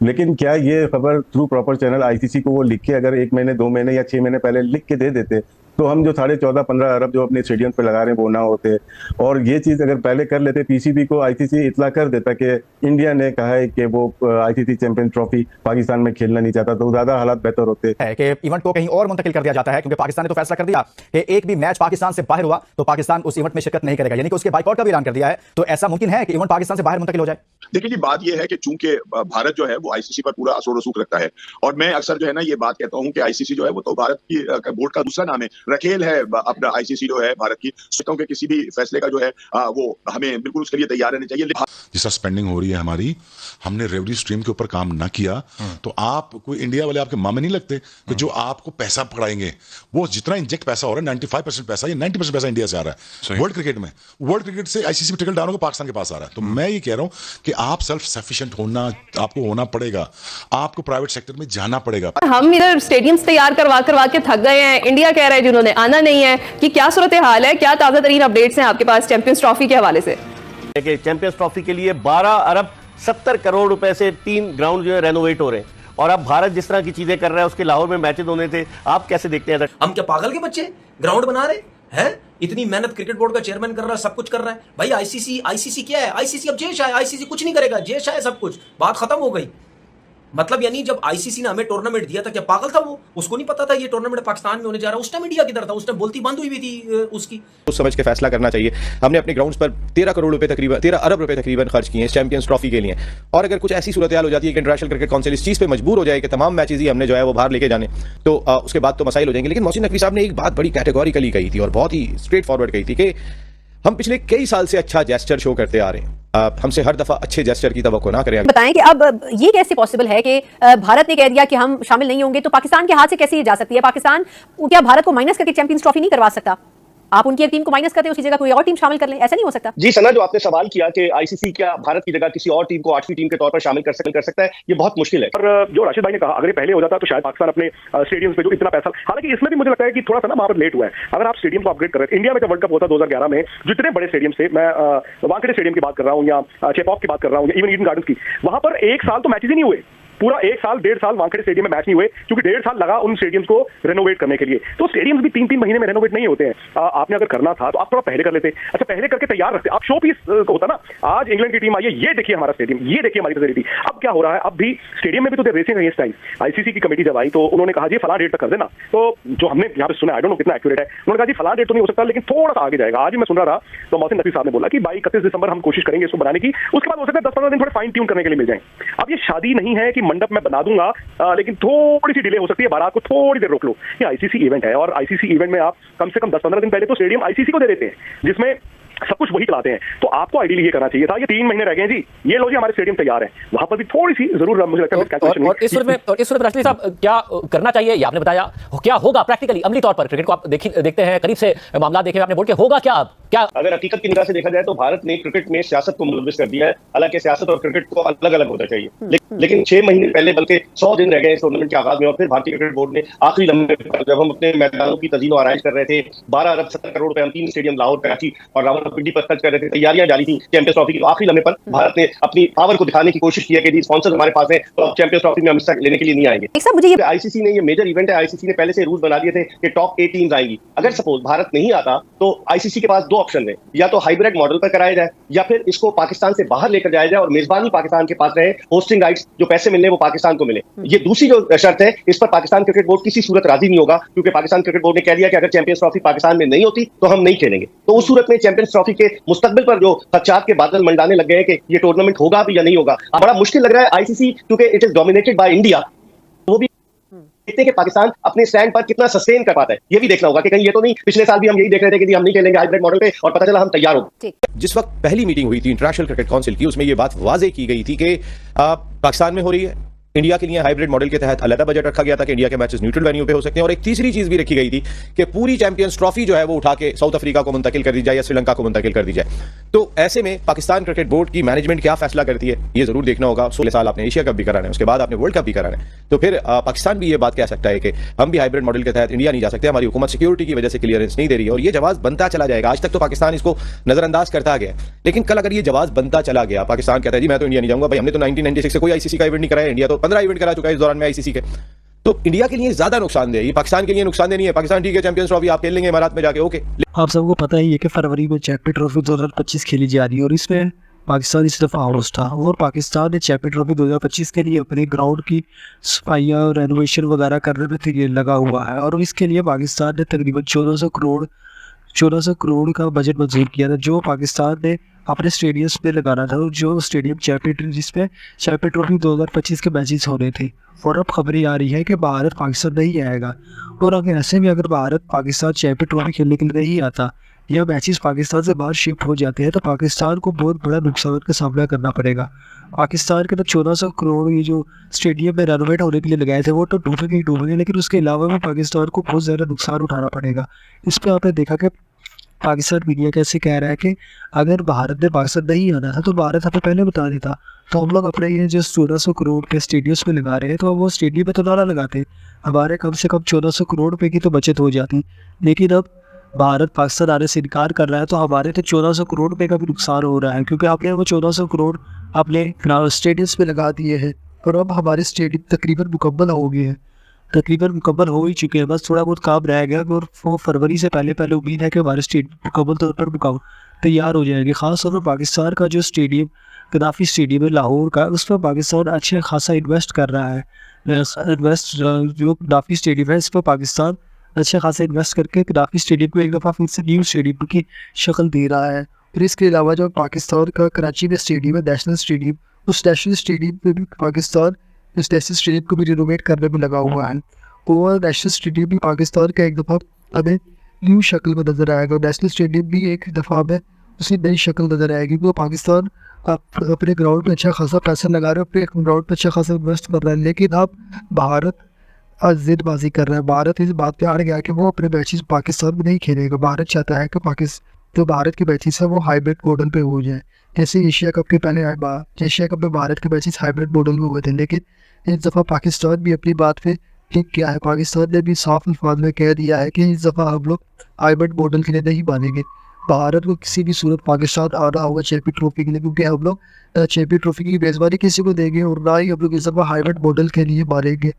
लेकिन क्या ये खबर थ्रू प्रॉपर चैनल आईसीसी को वो लिख के अगर 1 महीने 2 महीने या 6 महीने पहले लिख के दे देते तो हम जो 14.5-15 अरब जो अपने स्टेडियम पे लगा रहे हैं वो ना होते। और ये चीज अगर पहले कर लेते, पीसीबी को आईसीसी इतला कर देता कि इंडिया ने कहा है कि वो आईसीसी चैंपियंस ट्रॉफी पाकिस्तान में खेलना नहीं चाहता, तो ज्यादा हालात बेहतर होते है कि इवेंट को कहीं और मुंतकिल कर दिया जाता है, क्योंकि पाकिस्तान ने तो फैसला कर दिया कि एक भी मैच पाकिस्तान से बाहर हुआ तो पाकिस्तान उस इवेंट में शिरकत नहीं करेगा, यानी कि उसके बाइकआउट का भी ऐलान कर दिया है। तो ऐसा मुमकिन है कि इवेंट पाकिस्तान से बाहर मुंतकिल हो जाए? देखिए जी, बात यह है कि चूंकि भारत जो है वो आईसीसी पर पूरा असर रसूख रखता है, और मैं अक्सर जो है ना ये बात कहता हूं कि आईसीसी जो है वो तो भारत की बोर्ड का दूसरा नाम है, रखेल है अपना आईसीसी जो है भारत की। सोचता हूं कि किसी भी फैसले का जो है वो हमें बिल्कुल उसके लिए तैयार रहना चाहिए। जिस तरह स्पेंडिंग हो रही है हमारी, हमने रेवेन्यू स्ट्रीम के ऊपर काम ना किया तो आप कोई इंडिया वाले आपके मामे नहीं लगते कि जो आपको पैसा पकड़ाएंगे। वो जितना इंजेक्ट पैसा हो रहा है 95% पैसा या 90% पैसा इंडिया से आ रहा है वर्ल्ड क्रिकेट में। वर्ल्ड क्रिकेट से आईसीसी में टिकट डालोगे पाकिस्तान के पास आ रहा है। तो मैं ये कह रहा हूं कि आप सेल्फ सफिशिएंट होना आपको होना पड़ेगा, आपको प्राइवेट सेक्टर में जाना पड़ेगा। हम इधर स्टेडियम्स तैयार करवा के थक गए हैं, इंडिया कह रहा है जिन्होंने आना नहीं है, कि क्या सूरत हाल है, क्या ताजा तरीन अपडेट्स हैं आपके पास चैंपियंस ट्रॉफी के हवाले से? चैंपियंस ट्रॉफी के लिए 12 अरब 70 करोड़ रुपए से 3 ग्राउंड जो है रेनोवेट हो रहे हैं, और अब भारत जिस तरह की चीजें कर रहा है, उसके लाहौर में मैचेस होने थे, आप कैसे देखते हैं? हम क्या पागल के बच्चे ग्राउंड बना रहे हैं? इतनी मेहनत क्रिकेट बोर्ड का चेयरमैन कर रहा है, सब कुछ कर रहा है भाई। आईसीसी क्या है? आईसीसी अब जेश है, आईसीसी कुछ नहीं करेगा, जेश है सब कुछ, बात खत्म हो गई। मतलब यानी जब आईसीसी ने हमें टूर्नामेंट दिया था, क्या पागल था वो? उसको नहीं पता था ये टूर्नामेंट पाकिस्तान में होने जा रहा है? उस टाइम इंडिया किधर था? उस टाइम बोलती बंद हुई भी थी उसकी। सोच समझ के फैसला करना चाहिए। हमने अपने ग्राउंड्स पर 13 करोड़ रुपए तकरीबन 13 अरब रुपए तकरीबन खर्च किए हैं चैंपियंस ट्रॉफी के लिए। और अगर कुछ ऐसी सूरत हाल हो जाती है कि इंटरनेशनल क्रिकेट काउंसिल इस चीज पे मजबूर हो जाए कि तमाम मैचेस ही हमने जो है वो बाहर लेके जाने, तो उसके बाद तो मसाइल हो जाएंगे। लेकिन मोहसिन नकवी साहब ने एक बात बड़ी कैटेगोरिकली कही थी और बहुत ही स्ट्रेट फॉरवर्ड कही थी कि हम पिछले कई साल से अच्छा जेस्चर शो करते आ रहे हैं, हमसे हर दफा अच्छे जेस्चर की तवक्को ना करें। बताएं कि अब ये कैसे पॉसिबल है कि भारत ने कह दिया कि हम शामिल नहीं होंगे, तो पाकिस्तान के हाथ से कैसे ये जा सकती है? पाकिस्तान क्या भारत को माइनस करके चैंपियंस ट्रॉफी नहीं करवा सकता? आप उनकी एक टीम को माइनस करते हैं, उसी जगह कोई और टीम शामिल कर लें, ऐसा नहीं हो सकता? जी सना, जो आपने सवाल किया कि आईसीसी क्या भारत की जगह किसी और टीम को 8वीं टीम के तौर पर शामिल कर सकता है, ये बहुत मुश्किल है। और जो राशिद भाई ने कहा, अगर ये पहले हो जाता तो शायद पाकिस्तान अपने स्टेडियम पे जो इतना पैसा, हालांकि इसमें भी मुझे लगता है कि थोड़ा सा ना वहां पर लेट हुआ है। अगर आप स्टेडियम को अपग्रेड कर रहे हैं, इंडिया में जब वर्ल्ड कप होता 2011 में, जितने बड़े स्टेडियम से, मैं वानखेड़े स्टेडियम की बात कर रहा हूँ या चेपॉक की बात कर रहा हूँ, इवन ईडन गार्डन्स की, वहां पर 1 साल तो मैचेस ही नहीं हुए। पूरा 1 साल 1.5 साल वानखेड़े स्टेडियम में मैच नहीं हुए, क्योंकि 1.5 साल लगा उन स्टेडियम्स को रेनोवेट करने के लिए। तो स्टेडियम्स भी 3-3 महीने में रेनोवेट नहीं होते हैं। आपने अगर करना था तो आप थोड़ा पहले कर लेते। अच्छा, पहले करके तैयार रखते, आप शो पीस होता ना। आज इंग्लैंड की टीम आई है, ये देखिए हमारा स्टेडियम, ये देखिए हमारी फैसिलिटी। अब क्या हो रहा है, अब भी स्टेडियम में भी तो रेसिंग अगेंस्ट टाइम। आईसीसी की कमेटी जब आई तो उन्होंने कहा जी फलां डेट तक कर देना। तो जो हमने यहाँ पे सुना, आई डोंट नो कितना एक्यूरेट है, उन्होंने कहा जी फलां डेट तो नहीं हो सकता, लेकिन थोड़ा सा आगे जाएगा। आज भी मैं सुन रहा था तो मोहसिन नकवी साहब ने बोला कि 22-31 दिसंबर हम कोशिश करेंगे इसको बनाने की, उसके बाद हो सकता है 10-15 दिन थोड़े फाइन ट्यून करने के लिए मिल जाए। अब ये शादी नहीं है कि मंडप में बना दूंगा, लेकिन थोड़ी सी डिले हो सकती है, बारात को थोड़ी देर रोक लो। ये आईसीसी इवेंट है, और आईसीसी इवेंट में आप कम से कम 10-15 दिन पहले तो स्टेडियम आईसीसी को दे देते हैं, जिसमें सब कुछ वही चलाते हैं। तो आपको आइडियली ये करना चाहिए था। ये 3 महीने रह गए जी, ये लो जी हमारे स्टेडियम तैयार है, वहां पर भी थोड़ी सी जरूर मुझे लगता है और इस सूरत में राष्ट्रीय साहब क्या करना चाहिए, ये आपने बताया, क्या होगा प्रैक्टिकली अमली तौर पर? क्रिकेट को आप देखते हैं करीब से, मामला देखे आपने, बोल के होगा क्या? क्या अगर हकीकत की निगाह से देखा जाए तो भारत ने क्रिकेट में सियासत को मुलविस कर दिया है। हालांकि सियासत और क्रिकेट को अलग अलग होना चाहिए, लेकिन 6 महीने पहले, बल्कि 100 दिन रह गए इस टूर्नामेंट के आगाज में, और फिर भारतीय क्रिकेट बोर्ड ने आखिरी लम्हे पर, जब हम अपने मैदानों की तजीनो आराइश कर रहे थे, 12 अरब 70 करोड़ रुपए हम 3 स्टेडियम लाहौर, कराची और रावलपिंडी पर खर्च कर रहे थे, तैयारियां जारी थी चैंपियंस ट्रॉफी की। आखिरी लम्हे पर भारत ने अपनी पावर को दिखाने की कोशिश की कि स्पॉन्सर हमारे पास है, तो चैंपियंस ट्रॉफी में हम हिस्सा लेने के लिए नहीं आएंगे। मुझे आईसीसी ने, ये मेजर इवेंट है, आईसीसी ने पहले से रूल बना दिए थे कि टॉप 8 टीम्स आएंगी। अगर सपोज भारत नहीं आता तो आईसीसी के पास 2 ऑप्शन है, या तो हाइब्रिड मॉडल पर कराया जाए, या फिर इसको पाकिस्तान से बाहर लेकर जाया जाए और मेजबानी पाकिस्तान के पास रहे, होस्टिंग राइट्स जो पैसे मिलने वो पाकिस्तान को मिले। ये दूसरी जो शर्त है, इस पर पाकिस्तान क्रिकेट बोर्ड किसी सूरत राजी नहीं होगा, क्योंकि पाकिस्तान क्रिकेट बोर्ड ने कह दिया कि अगर चैंपियंस ट्रॉफी पाकिस्तान में नहीं होती तो हम नहीं खेलेंगे। तो उस सूरत में चैंपियंस ट्रॉफी के मुस्तकबिल पर जो खदशात के बादल मंडाने लग गए हैं कि ये टूर्नामेंट होगा भी या नहीं होगा, बड़ा मुश्किल लग रहा है। आईसीसी क्योंकि it is dominated by India, वो भी देखते हैं कि पाकिस्तान अपने स्टैंड पर कितना सस्टेन कर पाता है। ये भी देखना होगा कि कहीं ये तो नहीं, पिछले साल भी हम यही देख रहे थे कि हम नहीं खेलेंगे हाइब्रिड मॉडल पे, और पता चला हम तैयार हो गए। जिस वक्त पहली मीटिंग हुई थी इंटरनेशनल क्रिकेट काउंसिल की, उसमें यह बात वाजे की गई थी कि पाकिस्तान में हो रही है, इंडिया के लिए हाइब्रिड मॉडल के तहत अलग बजट रखा गया था कि इंडिया के मैचेस न्यूट्रल वेन्यू पे हो सकते हैं, और एक तीसरी चीज भी रखी गई थी कि पूरी चैंपियंस ट्रॉफी जो है वो उठा के साउथ अफ्रीका को मुंतकिल कर दी जाए या श्रीलंका को मुंतकिल कर दी जाए। तो ऐसे में पाकिस्तान क्रिकेट बोर्ड की मैनेजमेंट क्या फैसला करती है ये जरूर देखना होगा। 16 साल आपने एशिया कप भी कराना है, उसके बाद आपने वर्ल्ड कप भी कराना है, तो फिर पाकिस्तान भी ये बात कह सकता है कि हम भी हाइब्रिड मॉडल के तहत इंडिया नहीं जा सकते, हमारी हुकूमत सिक्योरिटी की वजह से क्लियरेंस नहीं दे रही है, और ये जवाब बनता चला जाएगा। आज तक तो पाकिस्तान इसको नजरअंदाज करता गया, लेकिन कल अगर ये जवाब बनता चला गया, पाकिस्तान कहता है जी मैं तो इंडिया नहीं जाऊंगा, भाई हमने तो 1996 से कोई आईसीसी का इवेंट नहीं कराया, इंडिया तो 15 इवेंट करा चुका है इस दौरान में आईसीसी के, तो इंडिया के लिए ज्यादा नुकसानदेह, ये पाकिस्तान के लिए नुकसानदेह नहीं है। पाकिस्तान ठीक है चैंपियंस ट्रॉफी आप खेल लेंगे इमारात में जाके, ओके। आप सबको पता ही है कि फरवरी में चैंपियन ट्रॉफी 2025 खेली जा रही है और इसमें पाकिस्तान इस दफ़ा हाउस था, और पाकिस्तान ने चैंपियन ट्रॉफी 2025 के लिए अपने ग्राउंड की सफाइयाँ और रेनोवेशन वगैरह करने में लगा हुआ है, और इसके लिए पाकिस्तान ने तकरीबन 1400 करोड़ का बजट मंजूर किया था, जो पाकिस्तान ने अपने स्टेडियम्स पे लगाना था, और जो स्टेडियम चैंपियन जिसपे चैंपियन ट्रॉफी 2025 के मैचेस होने थे। और अब खबरें आ रही है कि भारत पाकिस्तान नहीं आएगा, और अगर ऐसे में अगर भारत पाकिस्तान चैंपियन ट्रॉफी खेलने के लिए नहीं आता या मैचेस पाकिस्तान से बाहर शिफ्ट हो जाते हैं, तो पाकिस्तान को बहुत बड़ा नुकसान का सामना करना पड़ेगा। पाकिस्तान के तो 1400 करोड़ ये जो स्टेडियम में रेनोवेट होने के लिए लगाए थे वो तो डूबेंगे, लेकिन उसके अलावा भी पाकिस्तान को बहुत ज़्यादा नुकसान उठाना पड़ेगा। इस पर आपने देखा कि पाकिस्तान मीडिया कैसे कह रहा है कि अगर भारत ने पाकिस्तान नहीं आना था तो भारत हमें पहले बता देता, तो हम लोग अपने ये जो 1400 करोड़ के स्टेडियम्स में लगा रहे हैं तो वो स्टेडियम में तो ना लगाते, हमारे कम से कम 1400 करोड़ रुपये की तो बचत हो जाती। लेकिन अब भारत पाकिस्तान आने से इनकार कर रहा है, तो हमारे तो 1400 करोड़ रुपये का भी नुकसान हो रहा है, क्योंकि आपने वो 1400 करोड़ अपने स्टेडियम्स में लगा दिए हैं, और अब हमारे स्टेडियम तकरीबन मुकम्मल हो गए हैं, तकरीबन मुकम्मल हो ही चुके हैं, बस थोड़ा बहुत काम रह गया, और वो फरवरी से पहले उम्मीद है कि हमारे स्टेडियम मुकम्मल तौर पर तैयार हो जाएंगे। ख़ासतौर पर पाकिस्तान का जो स्टेडियम गद्दाफी स्टेडियम है लाहौर का, उस पर पाकिस्तान अच्छा खासा इन्वेस्ट कर रहा है। जो गद्दाफी स्टेडियम है इस पर पाकिस्तान अच्छा खासा इन्वेस्ट करके गद्दाफी स्टेडियम को एक दफ़ा फिर से न्यू स्टेडियम की शक्ल दे रहा है। फिर इसके अलावा जो पाकिस्तान का कराची में स्टेडियम है नेशनल स्टेडियम, उस नेशनल स्टेडियम पर भी पाकिस्तान इस नेशनल स्टेडियम को भी रिनोवेट करने में लगा हुआ है। और नेशनल स्टेडियम भी पाकिस्तान का एक दफ़ा हमें न्यू शक्ल में नज़र आएगा, नेशनल स्टेडियम भी एक दफ़ा हमें उसकी नई शक्ल नज़र आएगी। वो पाकिस्तान अपने ग्राउंड पे अच्छा खासा पैसा लगा रहे हैं, अपने ग्राउंड पे अच्छा खासा इन्वेस्ट कर रहा है, लेकिन अब भारत जिदबाजी कर रहा है। भारत इस बात पे आ गया कि वो अपने मैचेस पाकिस्तान में नहीं खेलेगा। भारत चाहता है कि जो भारत के मैचेस है वो हाइब्रिड मॉडल पे हो जाए, जैसे एशिया कप के पहले एशिया कप में भारत के मैचेस हाइब्रिड मॉडल में हुए थे, लेकिन इस दफ़ा पाकिस्तान भी अपनी बात पे ठीक किया है। पाकिस्तान ने भी साफ अल्फाज में कह दिया है कि इस दफ़ा हम लोग हाइब्रिड मॉडल के लिए नहीं मानेंगे। भारत को किसी भी सूरत पाकिस्तान आना होगा चैंपियन ट्रॉफी के लिए, क्योंकि हम लोग चैंपियन ट्रॉफी की मेज़बानी किसी को देंगे और ना ही हम लोग इस दफ़ा हाइब्रिड मॉडल के लिए मानेंगे।